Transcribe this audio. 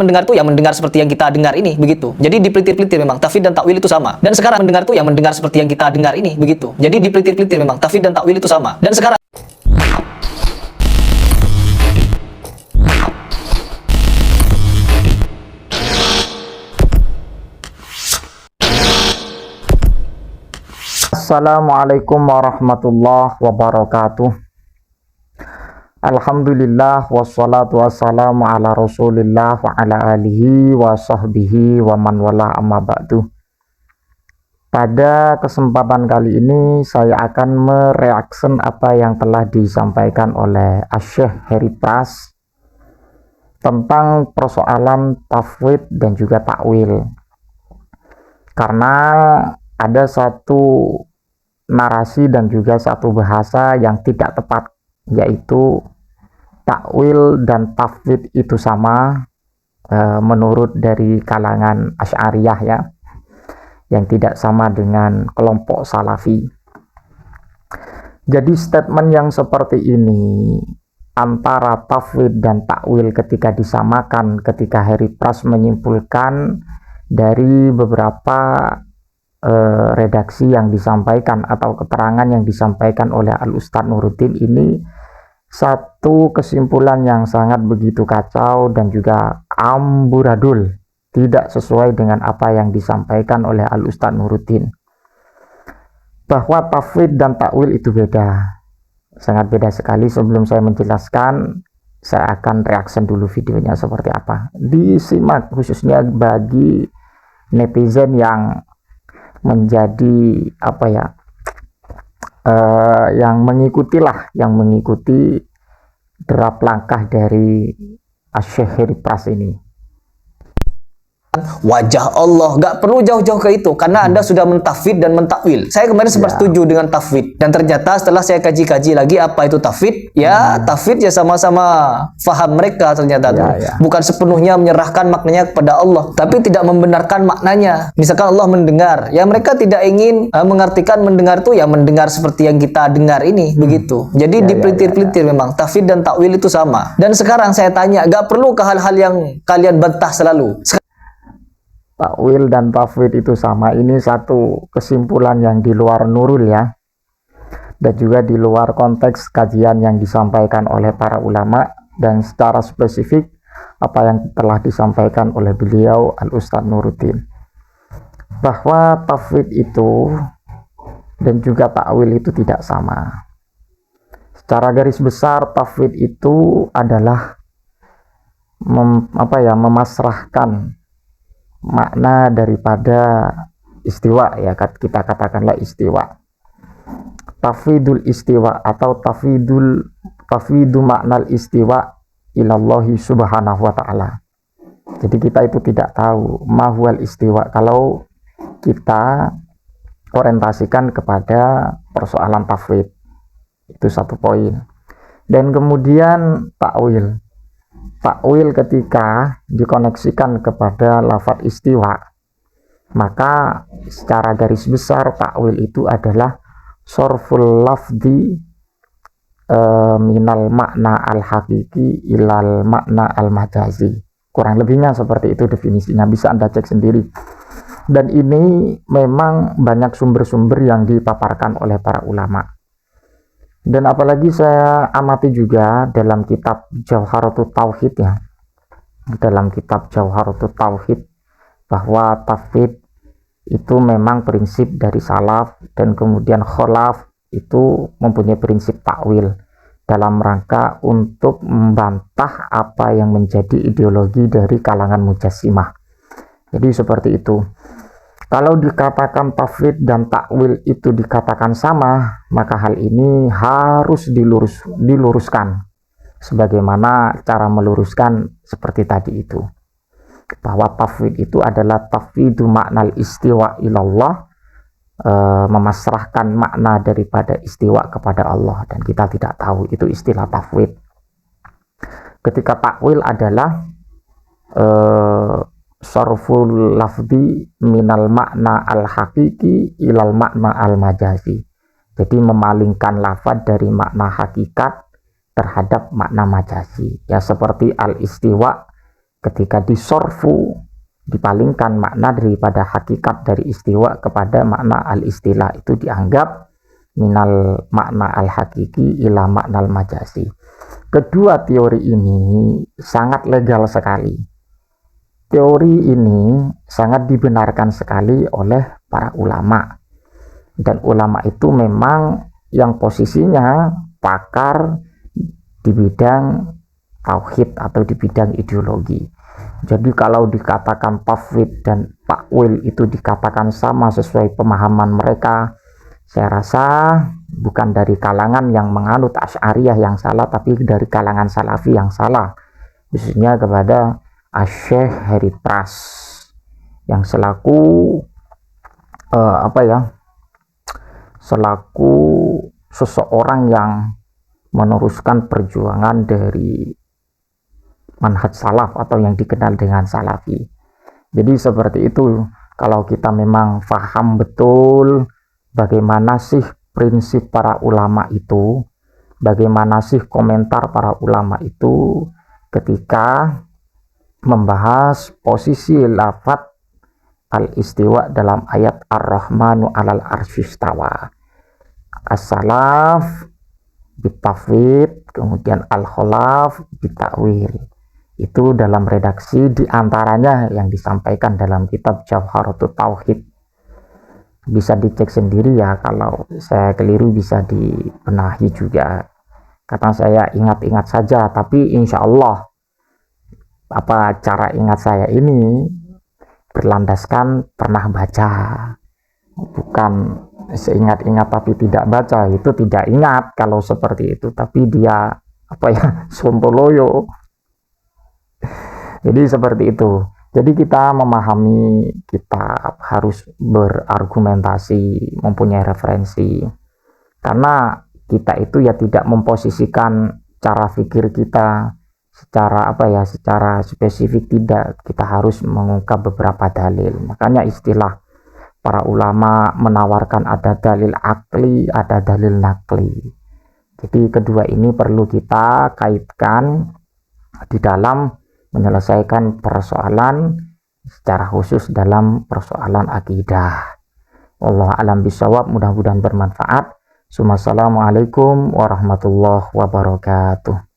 Mendengar tuh yang mendengar seperti yang kita dengar ini, begitu. Jadi dipelitir-pelitir memang tafsir dan takwil itu sama. Dan sekarang mendengar tuh yang mendengar seperti yang kita dengar ini, begitu. Jadi dipelitir-pelitir memang tafsir dan takwil itu sama. Dan sekarang Assalamualaikum warahmatullahi wabarakatuh. Alhamdulillah wassalatu wassalamu ala rasulillah wa ala alihi wa sahbihi wa man wala amma ba'du. Pada kesempatan kali ini saya akan mereaction apa yang telah disampaikan oleh Syekh Heri Pras tentang persoalan tafwid dan juga takwil. Karena ada satu narasi dan juga satu bahasa yang tidak tepat, yaitu takwil dan tafwid itu sama menurut dari kalangan Asy'ariyah ya, yang tidak sama dengan kelompok Salafi. Jadi statement yang seperti ini antara tafwid dan takwil ketika disamakan, ketika Heri Pras menyimpulkan dari beberapa redaksi yang disampaikan atau keterangan yang disampaikan oleh Al-Ustadz Nuruddin, ini satu kesimpulan yang sangat begitu kacau dan juga amburadul, tidak sesuai dengan apa yang disampaikan oleh Al-Ustadz Nuruddin, bahwa tafwid dan takwil itu beda, sangat beda sekali. Sebelum saya menjelaskan, saya akan reaction dulu videonya seperti apa, disimak khususnya bagi netizen yang menjadi apa ya, yang mengikuti derap langkah dari Syekh Heri Pras ini. wajah Allah, nggak perlu jauh-jauh ke itu, karena Anda sudah mentafwid dan mentakwil. Saya kemarin sempat setuju dengan tafwid, dan ternyata setelah saya kaji-kaji lagi apa itu tafwid, ya tafwid ya sama-sama faham mereka ternyata tuh. Bukan sepenuhnya menyerahkan maknanya kepada Allah, tapi tidak membenarkan maknanya. Misalkan Allah mendengar, ya mereka tidak ingin mengartikan mendengar tuh ya mendengar seperti yang kita dengar ini, begitu. Jadi dipelitir-pelitir memang tafwid dan takwil itu sama. Dan sekarang saya tanya, nggak perlu ke hal-hal yang kalian bantah selalu. Takwil dan tafwid itu sama, ini satu kesimpulan yang di luar nurul ya, dan juga di luar konteks kajian yang disampaikan oleh para ulama, dan secara spesifik apa yang telah disampaikan oleh beliau Al-Ustadz Nuruddin, bahwa tafwid itu dan juga takwil itu tidak sama. Secara garis besar, tafwid itu adalah memasrahkan makna daripada istiwa ya, kita katakanlah istiwa. Tafwidul istiwa atau tafwidu makna istiwa ilallahi subhanahu wa ta'ala. Jadi kita itu tidak tahu mahwal istiwa kalau kita orientasikan kepada persoalan tafwid. Itu satu poin. Dan kemudian takwil ketika dikoneksikan kepada lafadz istiwa, maka secara garis besar takwil itu adalah sorful lafdi minal makna al-hakiki ilal makna al-majazi. Kurang lebihnya seperti itu definisinya, bisa Anda cek sendiri. Dan ini memang banyak sumber-sumber yang dipaparkan oleh para ulama. Dan apalagi saya amati juga dalam kitab Jawharatut Tauhid ya, dalam kitab Jawharatut Tauhid, bahwa tafwid itu memang prinsip dari salaf, dan kemudian kholaf itu mempunyai prinsip takwil dalam rangka untuk membantah apa yang menjadi ideologi dari kalangan mujassimah. Jadi seperti itu. Kalau dikatakan tafwid dan takwil itu dikatakan sama, maka hal ini harus diluruskan. Sebagaimana cara meluruskan seperti tadi itu, bahwa tafwid itu adalah tafwidu makna istiwa ilallah, memasrahkan makna daripada istiwa kepada Allah, dan kita tidak tahu itu istilah tafwid. Ketika takwil adalah sarful lafdi minal makna al-hakiki ilal makna al-majazi. Jadi memalingkan lafad dari makna hakikat terhadap makna majazi. Ya seperti al-istiwa ketika disorfu, dipalingkan makna daripada hakikat dari istiwa kepada makna al-istilah, itu dianggap minal makna al-hakiki ila makna al-majasi. Kedua teori ini sangat legal sekali. Teori ini sangat dibenarkan sekali oleh para ulama. Dan ulama itu memang yang posisinya pakar di bidang tauhid atau di bidang ideologi. Jadi kalau dikatakan tafwid dan takwil itu dikatakan sama sesuai pemahaman mereka, saya rasa bukan dari kalangan yang menganut Asy'ariyah yang salah, tapi dari kalangan Salafi yang salah, khususnya kepada Syekh Heri Pras yang selaku selaku seseorang yang meneruskan perjuangan dari manhaj salaf atau yang dikenal dengan salafi. Jadi seperti itu, kalau kita memang paham betul bagaimana sih prinsip para ulama itu, bagaimana sih komentar para ulama itu ketika membahas posisi lafaz al-istiwa dalam ayat ar-Rahmanu 'alal arsyistawa. As-salaf bitafwid, kemudian al-kholaf bitakwil. Itu dalam redaksi diantaranya yang disampaikan dalam kitab Jawharatut Tauhid. Bisa dicek sendiri ya, kalau saya keliru bisa dibenahi juga. Karena saya ingat-ingat saja, tapi insya Allah cara ingat saya ini berlandaskan pernah baca, bukan seingat-ingat tapi tidak baca. Itu tidak ingat kalau seperti itu, tapi dia sontoloyo. Jadi seperti itu. Jadi kita memahami, kita harus berargumentasi, mempunyai referensi. Karena kita itu ya tidak memposisikan cara pikir kita secara spesifik, tidak. Kita harus mengungkap beberapa dalil. Makanya istilah para ulama menawarkan ada dalil akli, ada dalil nakli. Jadi kedua ini perlu kita kaitkan di dalam menyelesaikan persoalan secara khusus dalam persoalan akidah. Wallahu a'lam bishawab, mudah-mudahan bermanfaat. Assalamualaikum warahmatullahi wabarakatuh.